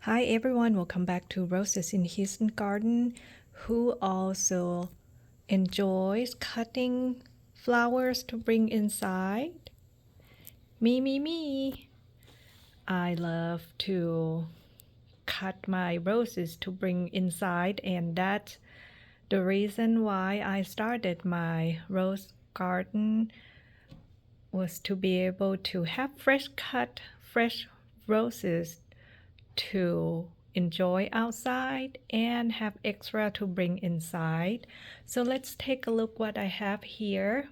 Hi everyone, welcome back to Roses in Houston Garden. Who also enjoys cutting flowers to bring inside? Me. I love to cut my roses to bring inside, and that's the reason why I started my rose garden, was to be able to have fresh roses to enjoy outside and have extra to bring inside. So let's take a look what I have here.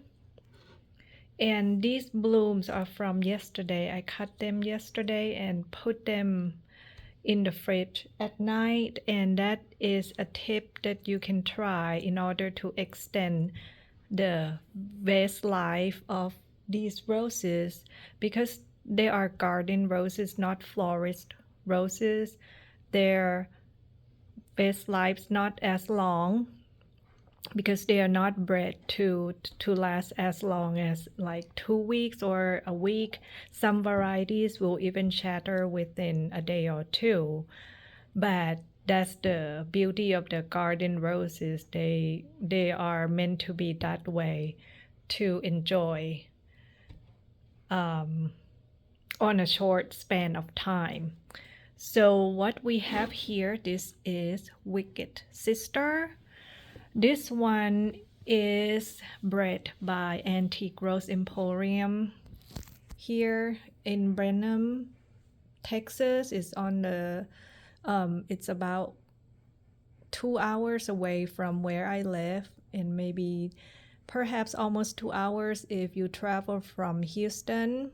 And these blooms are from yesterday. I cut them yesterday and put them in the fridge at night, and that is a tip that you can try in order to extend the vase life of these roses, because they are garden roses, not florist roses. Their vase lives not as long because they are not bred to last as long as like 2 weeks or a week. Some varieties will even shatter within a day or two, but that's the beauty of the garden roses. They are meant to be that way, to enjoy on a short span of time. So what we have here, this is Wicked Sister. This one is bred by Antique Rose Emporium here in Brenham, Texas. It's on the it's about 2 hours away from where I live, and maybe perhaps almost 2 hours if you travel from Houston.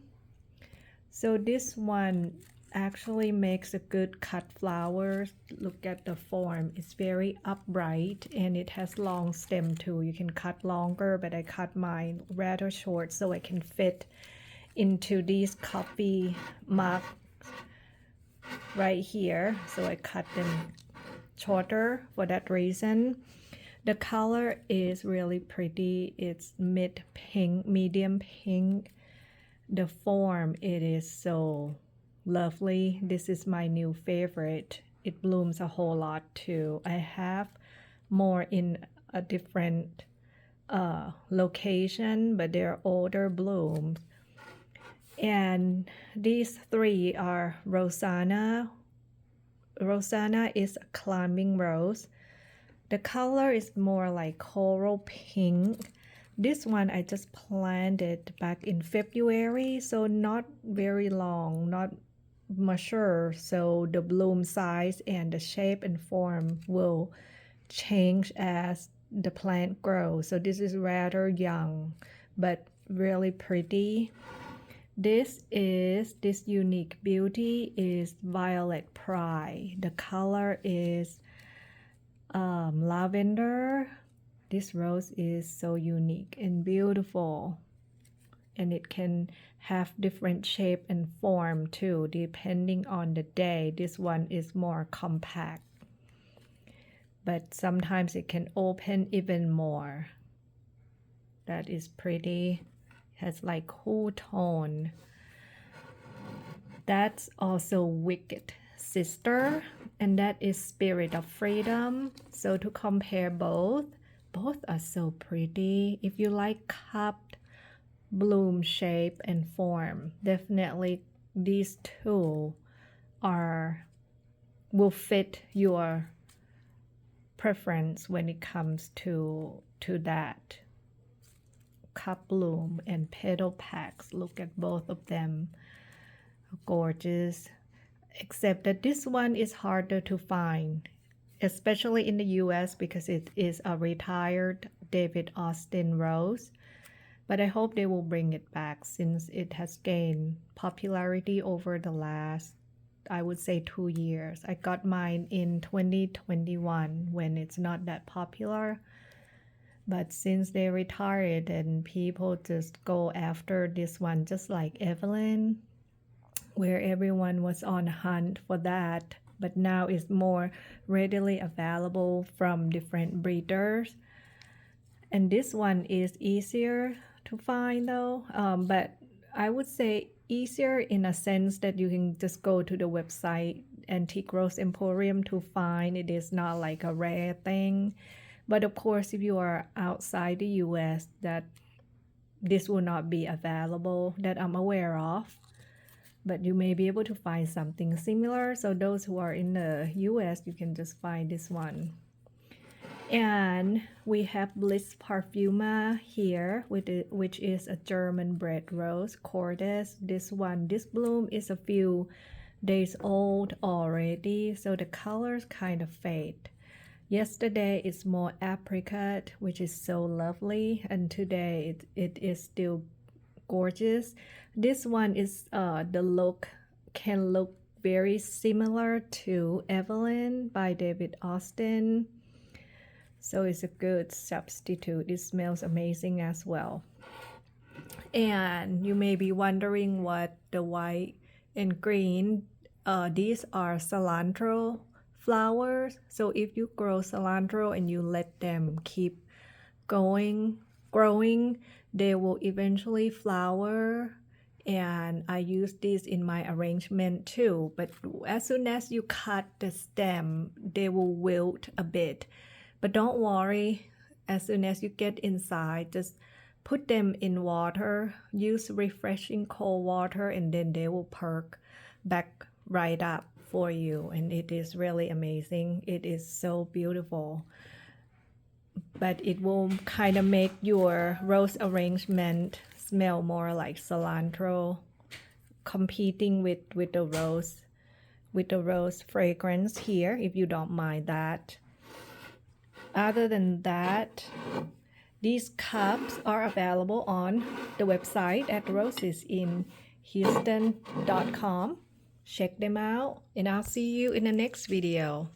So this one actually makes a good cut flowers. Look at the form, it's very upright and it has long stem too. You can cut longer, but I cut mine rather short so I can fit into these coffee mugs right here. So I cut them shorter for that reason. The color is really pretty. It's mid pink, medium pink. The form, it is so lovely. This is my new favorite. It blooms a whole lot too. I have more in a different location, but they're older blooms. And these three are Rosanna. Rosanna is a climbing rose. The color is more like coral pink. This one I just planted back in February, so not very long, not mature, so the bloom size and the shape and form will change as the plant grows. So this is rather young but really pretty. This unique beauty is Violet Pride. The color is lavender. This rose is so unique and beautiful, and it can have different shape and form too depending on the day. This one is more compact, but sometimes it can open even more. That is pretty. It has like cool tone. That's also Wicked Sister, and that is Spirit of Freedom. So to compare both are so pretty. If you like cupped bloom shape and form, definitely these two will fit your preference when it comes to that cup bloom and petal packs. Look at both of them, gorgeous, except that this one is harder to find, especially in the US, because it is a retired David Austin rose. But I hope they will bring it back since it has gained popularity over the last, I would say, 2 years. I got mine in 2021 when it's not that popular. But since they retired and people just go after this one, just like Evelyn, where everyone was on hunt for that, but now it's more readily available from different breeders. And this one is easier to find though, but I would say easier in a sense that you can just go to the website antique rose emporium to find. It is not like a rare thing. But of course, if you are outside the US, that this will not be available that I'm aware of. But you may be able to find something similar. So those who are in the US, you can just find this one. And we have Bliss Parfuma here, which is a German bred rose, Kordes. This bloom is a few days old already, so the colors kind of fade. Yesterday it's more apricot, which is so lovely, and today it is still gorgeous. This one is the look can look very similar to Evelyn by David Austin. So it's a good substitute. It smells amazing as well. And you may be wondering what the white and green, these are cilantro flowers. So if you grow cilantro and you let them keep growing, they will eventually flower. And I use these in my arrangement too. But as soon as you cut the stem, they will wilt a bit. But don't worry, as soon as you get inside, just put them in water, use refreshing cold water, and then they will perk back right up for you. And it is really amazing. It is so beautiful. But it will kind of make your rose arrangement smell more like cilantro, competing with the rose fragrance here, if you don't mind that. Other than that, these cups are available on the website at rosesinhouston.com. Check them out, and I'll see you in the next video.